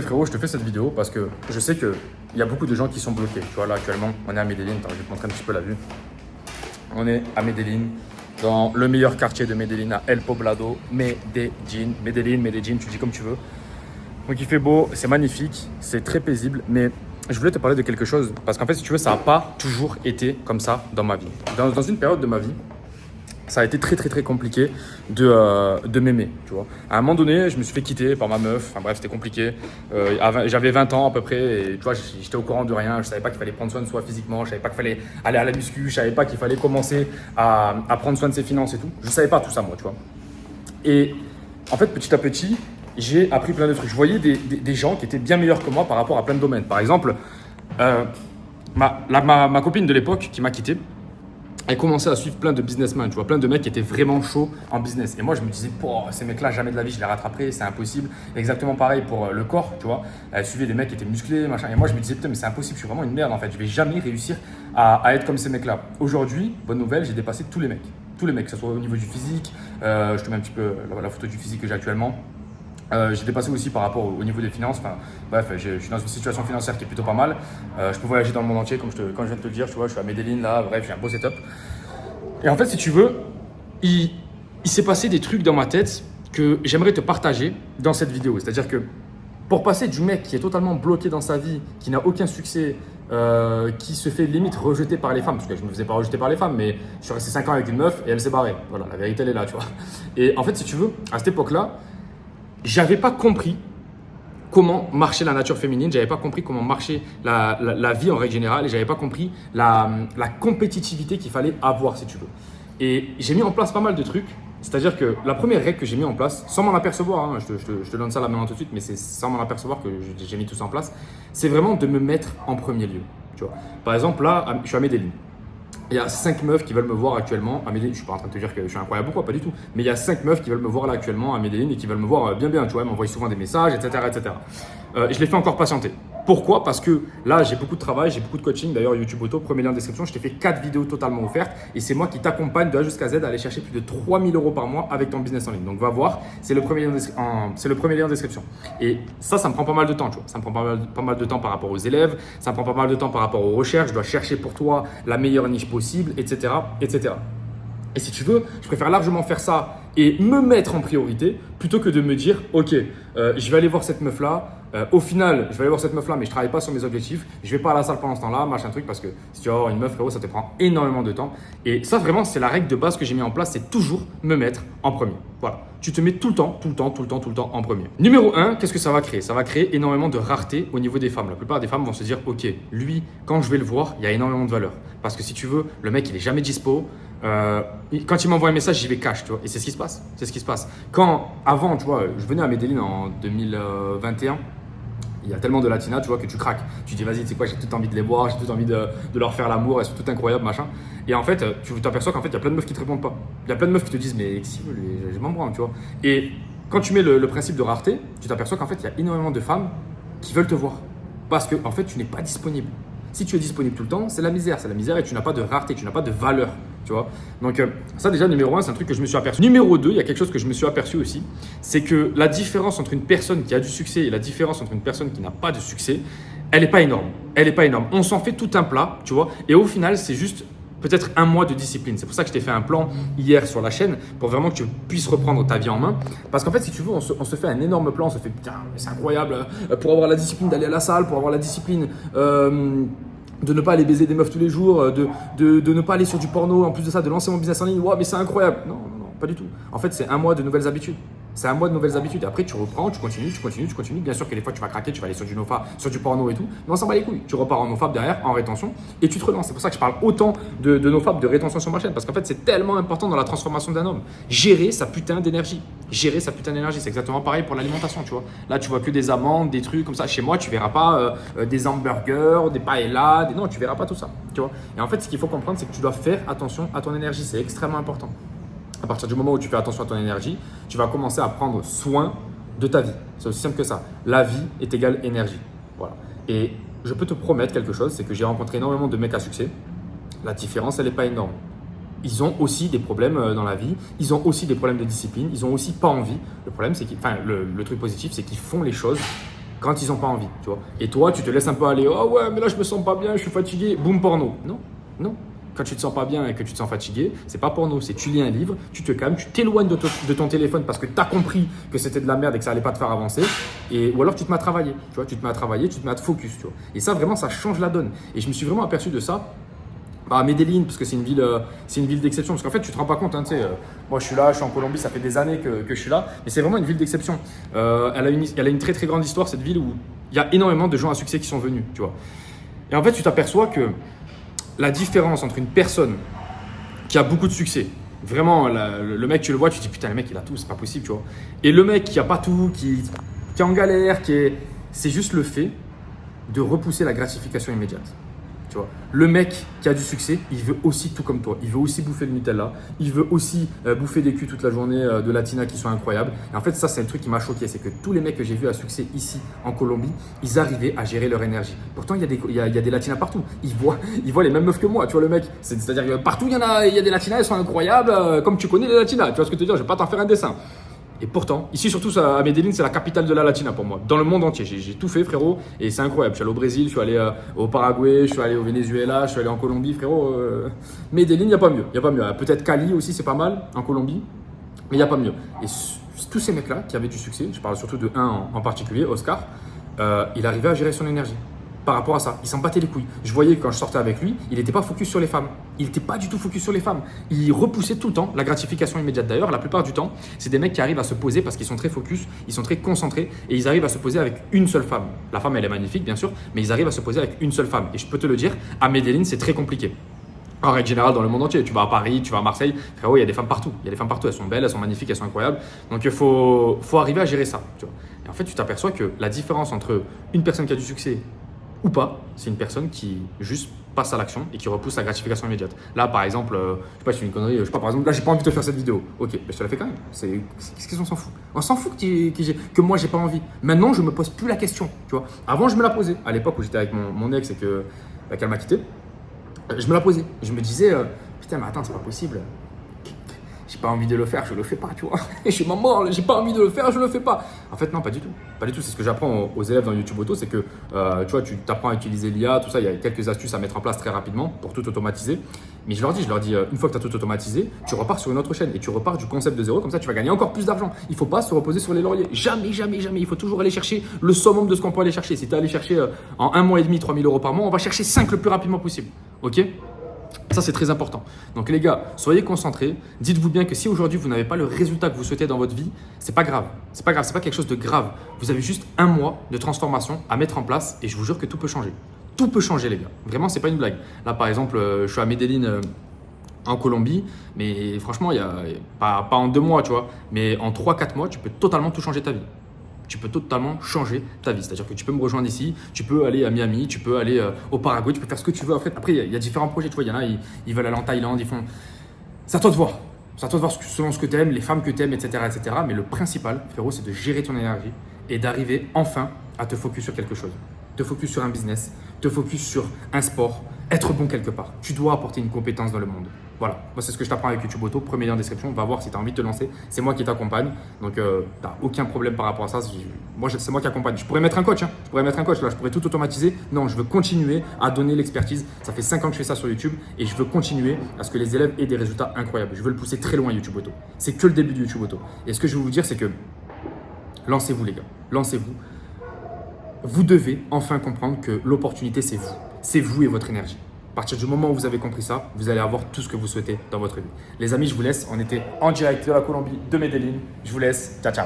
Frérot, je te fais cette vidéo parce que je sais qu'il y a beaucoup de gens qui sont bloqués. Tu vois, là actuellement, on est à Medellín. Attends, je vais te montrer un petit peu la vue. On est à Medellín, dans le meilleur quartier de Medellín, à El Poblado, Medellín, tu dis comme tu veux. Donc il fait beau, c'est magnifique, c'est très paisible, mais je voulais te parler de quelque chose parce qu'en fait, si tu veux, ça n'a pas toujours été comme ça dans ma vie. Dans une période de ma vie, ça a été très compliqué de m'aimer, tu vois. À un moment donné, je me suis fait quitter par ma meuf. Enfin bref, c'était compliqué. J'avais 20 ans à peu près et tu vois, j'étais au courant de rien. Je savais pas qu'il fallait prendre soin de soi physiquement. Je savais pas qu'il fallait aller à la muscu. Je savais pas qu'il fallait commencer à prendre soin de ses finances et tout. Je savais pas tout ça, moi, tu vois. Et en fait, petit à petit, j'ai appris plein de trucs. Je voyais des gens qui étaient bien meilleurs que moi par rapport à plein de domaines. Par exemple, ma copine de l'époque qui m'a quitté, elle commençait à suivre plein de businessmen, tu vois, plein de mecs qui étaient vraiment chauds en business. Et moi, je me disais, ces mecs-là, jamais de la vie, je les rattraperai, c'est impossible. Exactement pareil pour le corps, tu vois. Elle suivait des mecs qui étaient musclés, machin. Et moi, je me disais, putain, mais c'est impossible, je suis vraiment une merde en fait. Je vais jamais réussir à être comme ces mecs-là. Aujourd'hui, bonne nouvelle, j'ai dépassé tous les mecs. Tous les mecs, que ce soit au niveau du physique. Je te mets un petit peu la photo du physique que j'ai actuellement. J'ai dépassé aussi par rapport au niveau des finances. Enfin, bref, je suis dans une situation financière qui est plutôt pas mal. Je peux voyager dans le monde entier, comme je viens de te le dire. Tu vois, je suis à Medellín là. Bref, j'ai un beau setup. Et en fait, si tu veux, il s'est passé des trucs dans ma tête que j'aimerais te partager dans cette vidéo. C'est-à-dire que pour passer du mec qui est totalement bloqué dans sa vie, qui n'a aucun succès, qui se fait limite rejeter par les femmes, parce que je ne me faisais pas rejeter par les femmes, mais je suis resté 5 ans avec une meuf et elle s'est barrée. Voilà, la vérité elle est là, tu vois. Et en fait, si tu veux, à cette époque-là, j'avais pas compris comment marchait la nature féminine, j'avais pas compris comment marchait la vie en règle générale et j'avais pas compris la compétitivité qu'il fallait avoir, si tu veux. Et j'ai mis en place pas mal de trucs, c'est-à-dire que la première règle que j'ai mis en place, sans m'en apercevoir, hein, je te donne ça là maintenant tout de suite, mais c'est sans m'en apercevoir que j'ai mis tout ça en place, c'est vraiment de me mettre en premier lieu. Tu vois. Par exemple, là, je suis à Medellín. Il y a 5 meufs qui veulent me voir actuellement à Medellín. Je suis pas en train de te dire que je suis incroyable ou quoi, pas du tout. Mais il y a 5 meufs qui veulent me voir là actuellement à Medellín et qui veulent me voir bien, tu vois. Elles m'envoient souvent des messages, etc. Je les fais encore patienter. Pourquoi? Parce que là, j'ai beaucoup de travail, j'ai beaucoup de coaching. D'ailleurs, YouTube Auto, premier lien en description, je t'ai fait 4 vidéos totalement offertes. Et c'est moi qui t'accompagne de A jusqu'à Z à aller chercher plus de 3000 € par mois avec ton business en ligne. Donc, va voir, c'est le premier lien en description. Et ça me prend pas mal de temps, tu vois. Ça me prend pas mal de temps par rapport aux élèves. Ça me prend pas mal de temps par rapport aux recherches. Je dois chercher pour toi la meilleure niche possible, etc. Et si tu veux, je préfère largement faire ça et me mettre en priorité plutôt que de me dire, ok, je vais aller voir cette meuf-là. Au final, je vais aller voir cette meuf-là, mais je ne travaille pas sur mes objectifs. Je ne vais pas à la salle pendant ce temps-là, machin truc, parce que si tu vas avoir une meuf, frérot, ça te prend énormément de temps. Et ça, vraiment, c'est la règle de base que j'ai mis en place, c'est toujours me mettre en premier. Voilà. Tu te mets tout le temps en premier. Numéro 1, qu'est-ce que ça va créer? Ça va créer énormément de rareté au niveau des femmes. La plupart des femmes vont se dire, ok, lui, quand je vais le voir, il y a énormément de valeur. Parce que si tu veux, le mec, il est jamais dispo. Quand il m'envoie un message, j'y vais cash, tu vois. Et c'est ce qui se passe. C'est ce qui se passe. Avant, tu vois, je venais à Medellín en 2021. Il y a tellement de latinas, tu vois, que tu craques. Tu dis, vas-y, tu sais quoi, j'ai tout envie de les voir, j'ai tout envie de leur faire l'amour, elles sont toutes incroyables, machin. Et en fait, tu t'aperçois qu'en fait, il y a plein de meufs qui te répondent pas. Il y a plein de meufs qui te disent, mais si, je m'en branle, tu vois. Et quand tu mets le principe de rareté, tu t'aperçois qu'en fait, il y a énormément de femmes qui veulent te voir. Parce que, en fait, tu n'es pas disponible. Si tu es disponible tout le temps, c'est la misère et tu n'as pas de rareté, tu n'as pas de valeur, tu vois. Donc ça déjà, numéro 1, c'est un truc que je me suis aperçu. Numéro 2, il y a quelque chose que je me suis aperçu aussi, c'est que la différence entre une personne qui a du succès et la différence entre une personne qui n'a pas de succès, elle n'est pas énorme. Elle n'est pas énorme. On s'en fait tout un plat, tu vois, et au final, c'est juste peut-être un mois de discipline. C'est pour ça que je t'ai fait un plan hier sur la chaîne pour vraiment que tu puisses reprendre ta vie en main. Parce qu'en fait, si tu veux, on se fait un énorme plan, on se fait putain, c'est incroyable, pour avoir la discipline d'aller à la salle, pour avoir la discipline de ne pas aller baiser des meufs tous les jours, de ne pas aller sur du porno, en plus de ça, de lancer mon business en ligne. Wow, mais c'est incroyable. Non, pas du tout. En fait, c'est un mois de nouvelles habitudes. C'est un mois de nouvelles habitudes. Après, tu reprends, tu continues. Bien sûr que des fois, tu vas craquer, tu vas aller sur du NoFap, sur du porno et tout. Mais on s'en bat les couilles. Tu repars en NoFap derrière, en rétention, et tu te relances. C'est pour ça que je parle autant de NoFap, de rétention sur ma chaîne. Parce qu'en fait, c'est tellement important dans la transformation d'un homme. Gérer sa putain d'énergie. C'est exactement pareil pour l'alimentation, tu vois. Là, tu vois que des amandes, des trucs comme ça. Chez moi, tu verras pas des hamburgers, des paellas, non, tu verras pas tout ça, tu vois. Et en fait, ce qu'il faut comprendre, c'est que tu dois faire attention à ton énergie. C'est extrêmement important. À partir du moment où tu fais attention à ton énergie, tu vas commencer à prendre soin de ta vie. C'est aussi simple que ça. La vie est égale énergie. Voilà. Et je peux te promettre quelque chose, c'est que j'ai rencontré énormément de mecs à succès. La différence, elle n'est pas énorme. Ils ont aussi des problèmes dans la vie. Ils ont aussi des problèmes de discipline. Ils ont aussi pas envie. Le problème, c'est le truc positif, c'est qu'ils font les choses quand ils n'ont pas envie, tu vois. Et toi, tu te laisses un peu aller, oh ouais, mais là je me sens pas bien, je suis fatigué, boum, porno. Non, non. Quand tu te sens pas bien et que tu te sens fatigué, c'est pas porno, c'est tu lis un livre, tu te calmes, tu t'éloignes de ton téléphone parce que tu as compris que c'était de la merde et que ça allait pas te faire avancer. Ou alors tu te mets à travailler, tu vois, tu te mets à travailler, tu te mets à te focus, tu vois. Et ça, vraiment, ça change la donne. Et je me suis vraiment aperçu de ça à Medellín, parce que c'est une ville d'exception. Parce qu'en fait, tu te rends pas compte, hein, tu sais, moi je suis là, je suis en Colombie, ça fait des années que je suis là, mais c'est vraiment une ville d'exception. Elle a une très très grande histoire, cette ville où il y a énormément de gens à succès qui sont venus, tu vois. Et en fait, tu t'aperçois que la différence entre une personne qui a beaucoup de succès, vraiment, le mec, tu le vois, tu te dis putain, le mec, il a tout, c'est pas possible, tu vois. Et le mec qui a pas tout, qui est en galère, c'est juste le fait de repousser la gratification immédiate. Tu vois. Le mec qui a du succès, il veut aussi tout comme toi. Il veut aussi bouffer le Nutella. Il veut aussi bouffer des culs toute la journée de Latina qui sont incroyables. Et en fait, ça, c'est le truc qui m'a choqué. C'est que tous les mecs que j'ai vus à succès ici en Colombie, ils arrivaient à gérer leur énergie. Pourtant, il y a des Latinas partout. Ils voient les mêmes meufs que moi. Tu vois, le mec, c'est-à-dire que partout, il y a des Latinas, elles sont incroyables. Comme tu connais les Latinas. Tu vois ce que je te dire? Je vais pas t'en faire un dessin. Et pourtant, ici surtout à Medellín, c'est la capitale de la Latina pour moi. Dans le monde entier, j'ai tout fait, frérot, et c'est incroyable. Je suis allé au Brésil, je suis allé au Paraguay, je suis allé au Venezuela, je suis allé en Colombie, frérot. Medellín, il n'y a pas mieux. Peut-être Cali aussi, c'est pas mal en Colombie, mais il n'y a pas mieux. Et tous ces mecs-là qui avaient du succès, je parle surtout de un en particulier, Oscar, il arrivait à gérer son énergie. Par rapport à ça, il s'en battait les couilles. Je voyais quand je sortais avec lui, il n'était pas focus sur les femmes. Il n'était pas du tout focus sur les femmes. Il repoussait tout le temps la gratification immédiate. D'ailleurs, la plupart du temps, c'est des mecs qui arrivent à se poser parce qu'ils sont très focus, ils sont très concentrés et ils arrivent à se poser avec une seule femme. La femme, elle est magnifique, bien sûr, mais ils arrivent à se poser avec une seule femme. Et je peux te le dire, à Medellín, c'est très compliqué. En règle générale, dans le monde entier, tu vas à Paris, tu vas à Marseille, frérot, il y a des femmes partout. Il y a des femmes partout, elles sont belles, elles sont magnifiques, elles sont incroyables. Donc il faut arriver à gérer ça. Tu vois. Et en fait, tu t'aperçois que la différence entre une personne qui a du succès ou pas, c'est une personne qui juste passe à l'action et qui repousse la gratification immédiate. Là, par exemple, je sais pas, je fais une connerie, je sais pas, par exemple, là, j'ai pas envie de te faire cette vidéo. Ok, mais je te la fais quand même. Qu'est-ce qu'on s'en fout? On s'en fout que moi, j'ai pas envie. Maintenant, je me pose plus la question, tu vois. Avant, je me la posais. À l'époque où j'étais avec mon ex et qu'elle m'a quitté, je me la posais. Je me disais, putain, mais attends, c'est pas possible. J'ai pas envie de le faire, je le fais pas, tu vois. Je suis mort, j'ai pas envie de le faire, je le fais pas. En fait, non, pas du tout. Pas du tout. C'est ce que j'apprends aux élèves dans YouTube Auto, c'est que tu vois, tu t'apprends à utiliser l'IA, tout ça. Il y a quelques astuces à mettre en place très rapidement pour tout automatiser. Mais je leur dis, une fois que tu as tout automatisé, tu repars sur une autre chaîne et tu repars du concept de zéro. Comme ça, tu vas gagner encore plus d'argent. Il faut pas se reposer sur les lauriers. Jamais, jamais, jamais. Il faut toujours aller chercher le summum de ce qu'on peut aller chercher. Si tu es allé chercher en 1 mois et demi 3 000 € par mois, on va chercher 5 le plus rapidement possible. Ok? Ça, c'est très important. Donc, les gars, soyez concentrés. Dites-vous bien que si aujourd'hui, vous n'avez pas le résultat que vous souhaitez dans votre vie, c'est pas grave. C'est pas grave, c'est pas quelque chose de grave. Vous avez juste 1 mois de transformation à mettre en place et je vous jure que tout peut changer. Tout peut changer, les gars. Vraiment, c'est pas une blague. Là, par exemple, je suis à Medellín en Colombie, mais franchement, pas en 2 mois, tu vois, mais en 3-4 mois, tu peux totalement tout changer ta vie. Tu peux totalement changer ta vie. C'est-à-dire que tu peux me rejoindre ici, tu peux aller à Miami, tu peux aller au Paraguay, tu peux faire ce que tu veux. Après, il y a différents projets. Tu vois, il y en a, ils veulent aller en Thaïlande, ils font. C'est à toi de voir. C'est à toi de voir selon ce que tu aimes, les femmes que tu aimes, etc., etc. Mais le principal, frérot, c'est de gérer ton énergie et d'arriver enfin à te focus sur quelque chose. Te focus sur un business, te focus sur un sport, être bon quelque part. Tu dois apporter une compétence dans le monde. Voilà, moi c'est ce que je t'apprends avec YouTube Auto, premier lien en description, va voir si tu as envie de te lancer, c'est moi qui t'accompagne, donc tu n'as aucun problème par rapport à ça, c'est moi qui accompagne. Je pourrais mettre un coach, là, je pourrais tout automatiser, non, je veux continuer à donner l'expertise, ça fait 5 ans que je fais ça sur YouTube et je veux continuer à ce que les élèves aient des résultats incroyables, je veux le pousser très loin YouTube Auto, c'est que le début de YouTube Auto. Et ce que je veux vous dire c'est que lancez-vous les gars, lancez-vous, vous devez enfin comprendre que l'opportunité c'est vous et votre énergie. À partir du moment où vous avez compris ça, vous allez avoir tout ce que vous souhaitez dans votre vie. Les amis, je vous laisse. On était en direct de la Colombie, de Medellín. Je vous laisse. Ciao, ciao.